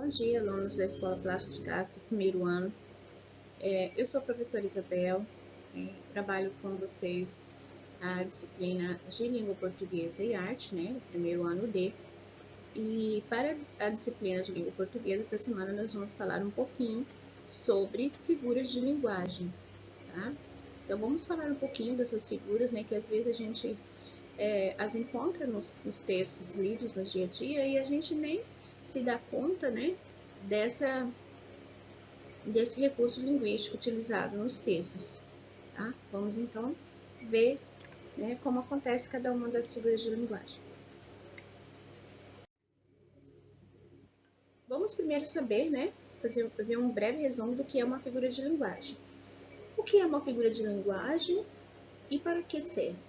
Bom dia, alunos da Escola Plástico de Castro, primeiro ano. Eu sou a professora Isabel, trabalho com vocês a disciplina de Língua Portuguesa e Arte, né, primeiro ano D. E para a disciplina de Língua Portuguesa, essa semana nós vamos falar um pouquinho sobre figuras de linguagem, tá? Então, vamos falar um pouquinho dessas figuras, né, que às vezes a gente as encontra nos textos lidos no dia a dia e a gente nem se dá conta, né, desse recurso linguístico utilizado nos textos. Tá? Vamos então ver, né, como acontece cada uma das figuras de linguagem. Vamos primeiro saber, né, fazer um breve resumo do que é uma figura de linguagem. O que é uma figura de linguagem e para que serve?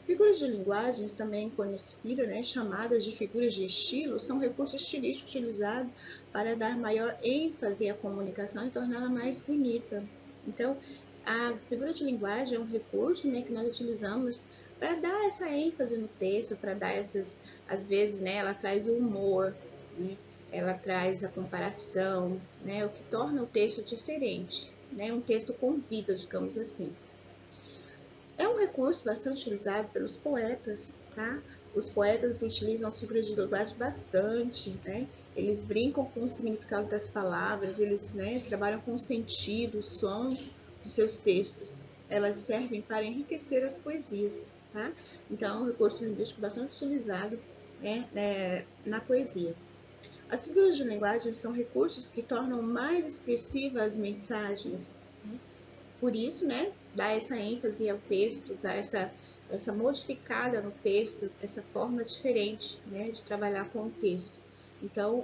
Figuras de linguagens, também conhecidas, né, chamadas de figuras de estilo, são recursos estilísticos utilizados para dar maior ênfase à comunicação e torná-la mais bonita. Então, a figura de linguagem é um recurso, né, que nós utilizamos para dar essa ênfase no texto, para dar essas, às vezes, né, ela traz o humor, né, ela traz a comparação, né, o que torna o texto diferente, né, um texto com vida, digamos assim. É um recurso bastante utilizado pelos poetas, tá? Os poetas utilizam as figuras de linguagem bastante, né? Eles brincam com o significado das palavras, eles, né, trabalham com o sentido, o som dos seus textos. Elas servem para enriquecer as poesias, tá? Então, é um recurso linguístico bastante utilizado, né, na poesia. As figuras de linguagem são recursos que tornam mais expressivas as mensagens, né? Por isso, né, dá essa ênfase ao texto, dá essa modificada no texto, essa forma diferente, né, de trabalhar com o texto. Então,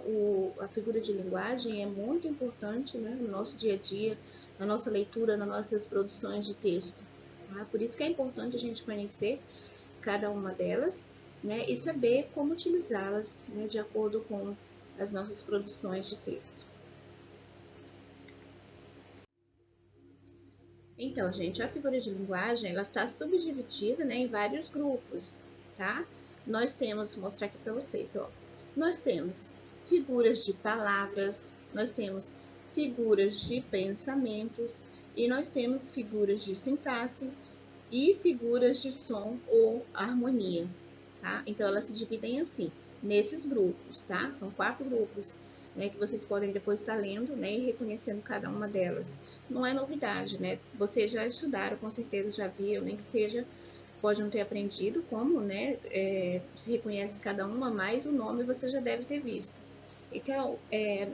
a figura de linguagem é muito importante, né, no nosso dia a dia, na nossa leitura, nas nossas produções de texto. Tá? Por isso que é importante a gente conhecer cada uma delas, né, e saber como utilizá-las, né, de acordo com as nossas produções de texto. Então, gente, a figura de linguagem, ela está subdividida, né, em vários grupos, tá? Nós temos, vou mostrar aqui para vocês, ó. Nós temos figuras de palavras, nós temos figuras de pensamentos e nós temos figuras de sintaxe e figuras de som ou harmonia, tá? Então, elas se dividem assim, nesses grupos, tá? São 4 grupos, né, que vocês podem depois estar lendo, né, e reconhecendo cada uma delas. Não é novidade, né? Vocês já estudaram, com certeza já viram, nem que seja, pode não ter aprendido como, né, se reconhece cada uma, mas o nome você já deve ter visto. Então,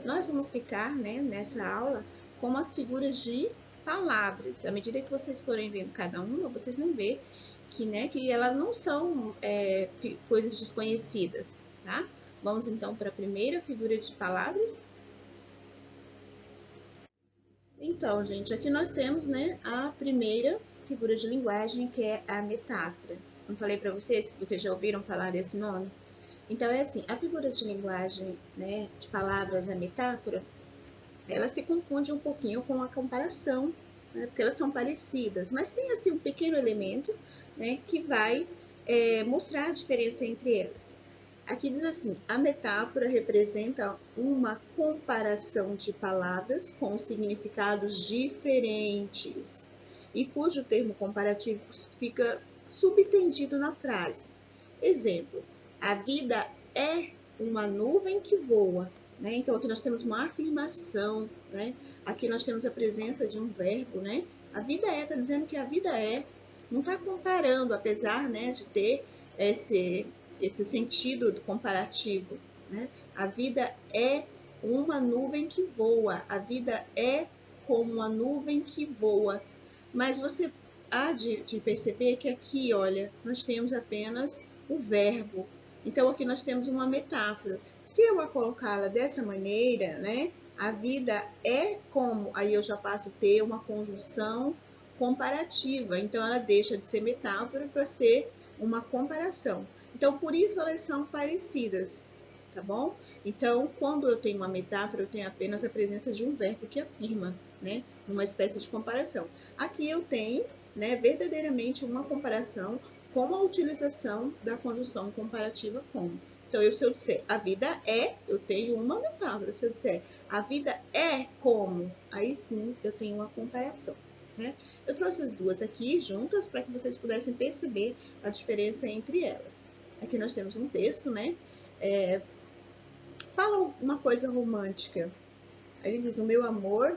nós vamos ficar, né, nessa aula com as figuras de palavras. À medida que vocês forem vendo cada uma, vocês vão ver que, né, que elas não são coisas desconhecidas, tá? Vamos então para a primeira figura de palavras. Então, gente, aqui nós temos, né, a primeira figura de linguagem, que é a metáfora. Não falei para vocês que vocês já ouviram falar desse nome? Então, é assim, a figura de linguagem, né, de palavras, a metáfora, ela se confunde um pouquinho com a comparação, né, porque elas são parecidas, mas tem, assim, um pequeno elemento, né, que vai mostrar a diferença entre elas. Aqui diz assim, a metáfora representa uma comparação de palavras com significados diferentes e cujo termo comparativo fica subentendido na frase. Exemplo, a vida é uma nuvem que voa. Né? Então, aqui nós temos uma afirmação, né? Aqui nós temos a presença de um verbo, né? A vida é, está dizendo que a vida é, não está comparando, apesar, né, de ter esse sentido comparativo, né? A vida é uma nuvem que voa, a vida é como uma nuvem que voa. Mas você há de perceber que aqui, olha, nós temos apenas o verbo. Então, aqui nós temos uma metáfora. Se eu a colocá-la dessa maneira, né? A vida é como, aí eu já passo a ter uma conjunção comparativa. Então, ela deixa de ser metáfora para ser uma comparação. Então, por isso elas são parecidas, tá bom? Então, quando eu tenho uma metáfora, eu tenho apenas a presença de um verbo que afirma, né? Uma espécie de comparação. Aqui eu tenho, né, verdadeiramente uma comparação com a utilização da conjunção comparativa como. Então, se eu disser a vida é, eu tenho uma metáfora. Se eu disser a vida é como, aí sim eu tenho uma comparação, né? Eu trouxe as duas aqui juntas para que vocês pudessem perceber a diferença entre elas. Aqui nós temos um texto, né? Fala uma coisa romântica. Ele diz: o meu amor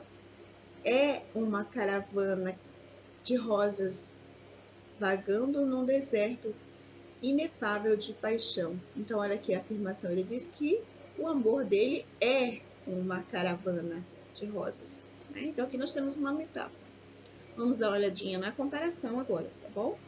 é uma caravana de rosas vagando num deserto inefável de paixão. Então, olha aqui a afirmação. Ele diz que o amor dele é uma caravana de rosas, né? Então, aqui nós temos uma metáfora. Vamos dar uma olhadinha na comparação agora, tá bom?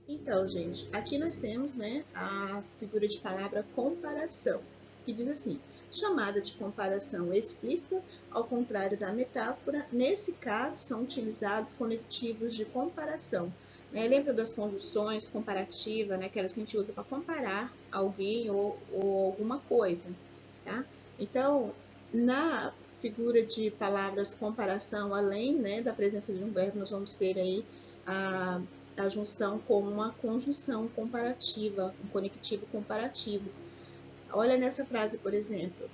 Então, gente, aqui nós temos, né, a figura de palavra comparação, que diz assim: chamada de comparação explícita, ao contrário da metáfora, nesse caso são utilizados conectivos de comparação. Né? Lembra das conjunções comparativa, né, aquelas que a gente usa para comparar alguém ou alguma coisa, tá? Então, na figura de palavras comparação, além, né, da presença de um verbo, nós vamos ter aí a junção com uma conjunção comparativa, um conectivo comparativo. Olha nessa frase, por exemplo.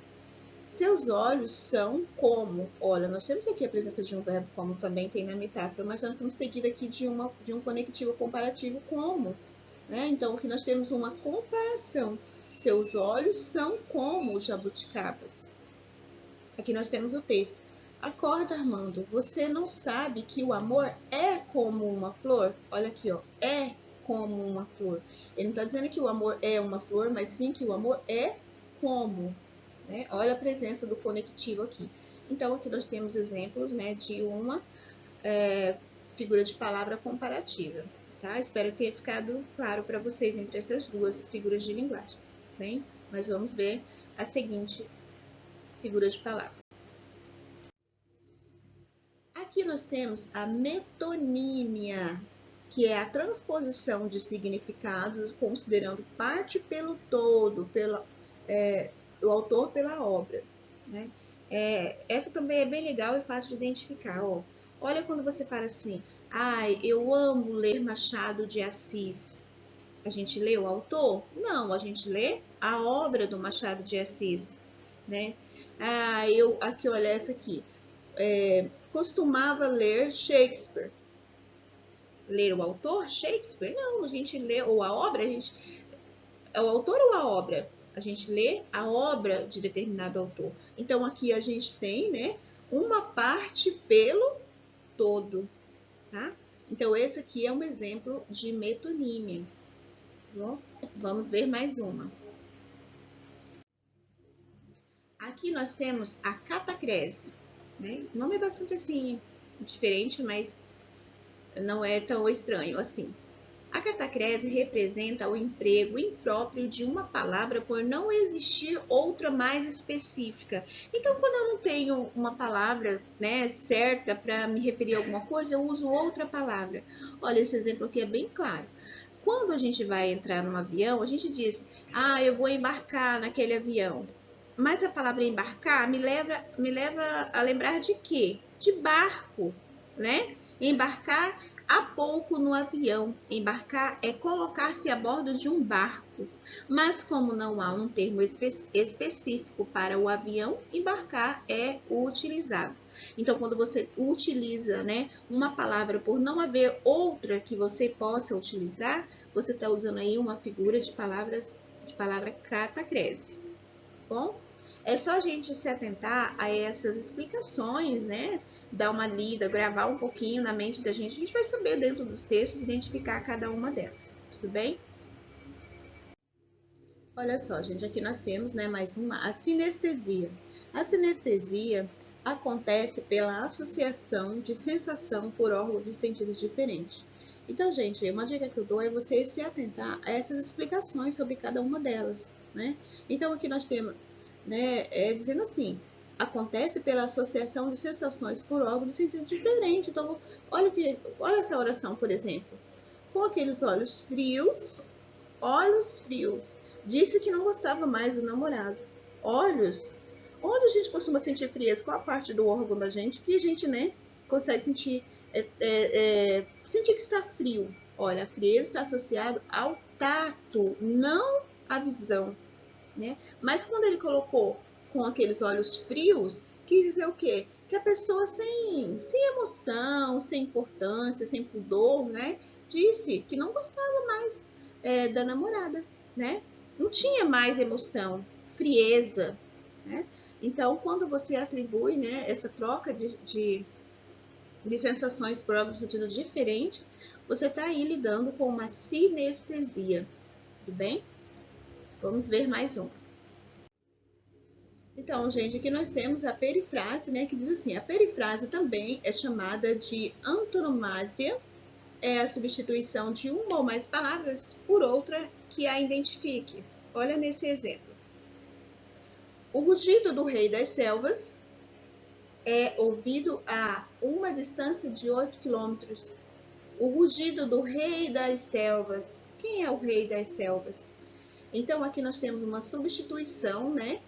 Seus olhos são como. Olha, nós temos aqui a presença de um verbo como também tem na metáfora, mas nós estamos seguidos aqui de um conectivo comparativo como. Né? Então, aqui nós temos uma comparação. Seus olhos são como jabuticabas. Aqui nós temos o texto. Acorda, Armando, você não sabe que o amor é como uma flor? Olha aqui, ó, é como uma flor. Ele não está dizendo que o amor é uma flor, mas sim que o amor é como. Né? Olha a presença do conectivo aqui. Então, aqui nós temos exemplos, né, de uma figura de palavra comparativa. Tá? Espero que tenha ficado claro para vocês entre essas duas figuras de linguagem. Bem? Mas vamos ver a seguinte figura de palavra. Aqui nós temos a metonímia, que é a transposição de significados considerando parte pelo todo, o autor pela obra. Né? Essa também é bem legal e fácil de identificar. Ó. Olha quando você fala assim: ai, eu amo ler Machado de Assis. A gente lê o autor? Não, a gente lê a obra do Machado de Assis. Né? Aqui, olha essa aqui. Costumava ler Shakespeare. Ler o autor? Shakespeare? Não, a gente lê, ou a obra, é o autor ou a obra? A gente lê a obra de determinado autor. Então, aqui a gente tem, né, uma parte pelo todo, tá? Então, esse aqui é um exemplo de metonímia. Bom, vamos ver mais uma. Aqui nós temos a catacrese. Né? O nome é bastante assim, diferente, mas não é tão estranho assim. A catacrese representa o emprego impróprio de uma palavra por não existir outra mais específica. Então, quando eu não tenho uma palavra, né, certa para me referir a alguma coisa, eu uso outra palavra. Olha, esse exemplo aqui é bem claro. Quando a gente vai entrar num avião, a gente diz: ah, eu vou embarcar naquele avião. Mas a palavra embarcar me leva a lembrar de quê? De barco, né? Embarcar há pouco no avião. Embarcar é colocar-se a bordo de um barco. Mas como não há um termo específico para o avião, embarcar é utilizado. Então, quando você utiliza, né, uma palavra por não haver outra que você possa utilizar, você está usando aí uma figura de palavra catacrese. Bom, é só a gente se atentar a essas explicações, né? Dar uma lida, gravar um pouquinho na mente da gente. A gente vai saber dentro dos textos identificar cada uma delas. Tudo bem? Olha só, gente, aqui nós temos, né, mais uma, a sinestesia. A sinestesia acontece pela associação de sensação por órgãos de sentidos diferentes. Então, gente, uma dica que eu dou é você se atentar a essas explicações sobre cada uma delas, né? Então, aqui nós temos, né, dizendo assim, acontece pela associação de sensações por órgãos de sentido diferente. Então, olha essa oração, por exemplo. Com aqueles olhos frios, disse que não gostava mais do namorado. Olhos, onde a gente costuma sentir frieza? Qual a parte do órgão da gente que a gente, né, consegue sentir que está frio? Olha, a frieza está associada ao tato, não a visão, né? Mas quando ele colocou com aqueles olhos frios, quis dizer o quê? Que a pessoa sem emoção, sem importância, sem pudor, né? Disse que não gostava mais da namorada, né? Não tinha mais emoção, frieza, né? Então, quando você atribui, né, essa troca de sensações por algo no sentido diferente, você está aí lidando com uma sinestesia, tudo bem? Vamos ver mais um. Então, gente, aqui nós temos a perifrase, né, que diz assim, a perifrase também é chamada de antonomasia, é a substituição de uma ou mais palavras por outra que a identifique. Olha nesse exemplo. O rugido do rei das selvas é ouvido a uma distância de 8 quilômetros. O rugido do rei das selvas. Quem é o rei das selvas? Então, aqui nós temos uma substituição, né?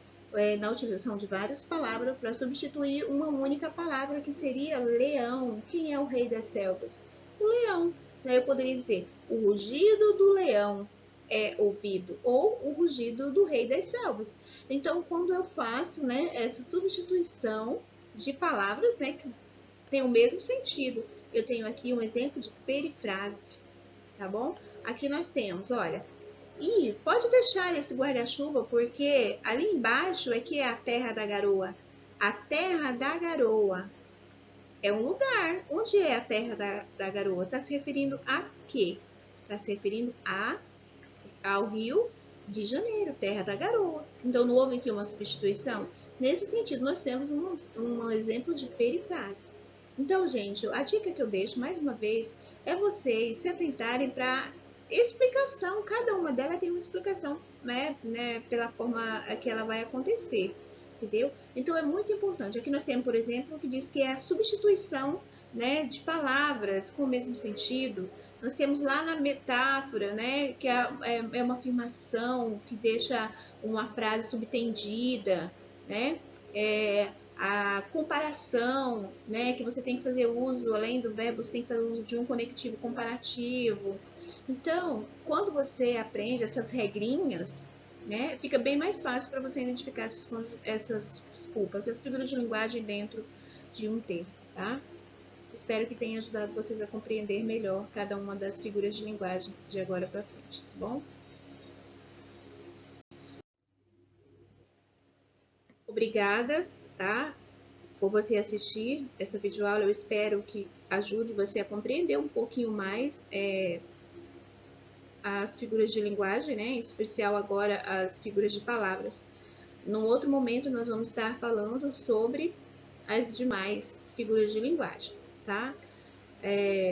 Na utilização de várias palavras para substituir uma única palavra que seria leão. Quem é o rei das selvas? O leão. Eu poderia dizer, o rugido do leão é ouvido, ou o rugido do rei das selvas. Então, quando eu faço, né, essa substituição de palavras, né, que tem o mesmo sentido, eu tenho aqui um exemplo de perifrase, tá bom? Aqui nós temos, olha, e pode deixar esse guarda-chuva, porque ali embaixo é que é a Terra da Garoa. A Terra da Garoa é um lugar. Onde é a Terra da Garoa? Está se referindo a quê? Está se referindo ao Rio de Janeiro, Terra da Garoa. Então, não houve aqui uma substituição? Nesse sentido, nós temos um exemplo de perifrase. Então, gente, a dica que eu deixo, mais uma vez, é vocês se atentarem para explicação. Cada uma delas tem uma explicação, né, pela forma que ela vai acontecer, entendeu? Então, é muito importante. Aqui nós temos, por exemplo, que diz que é a substituição, né, de palavras com o mesmo sentido. Nós temos lá na metáfora, né, que é uma afirmação que deixa uma frase subtendida, né? A comparação, né, que você tem que fazer uso, além do verbo, você tem que fazer uso de um conectivo comparativo. Então, quando você aprende essas regrinhas, né, fica bem mais fácil para você identificar essas figuras de linguagem dentro de um texto, tá? Espero que tenha ajudado vocês a compreender melhor cada uma das figuras de linguagem de agora para frente, tá bom? Obrigada, tá? Por você assistir essa videoaula. Eu espero que ajude você a compreender um pouquinho mais as figuras de linguagem, né? Em especial agora as figuras de palavras. Num outro momento, nós vamos estar falando sobre as demais figuras de linguagem, tá?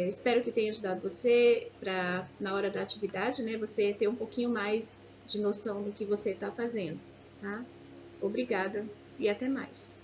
Espero que tenha ajudado você para, na hora da atividade, né, você ter um pouquinho mais de noção do que você está fazendo, tá? Obrigada e até mais.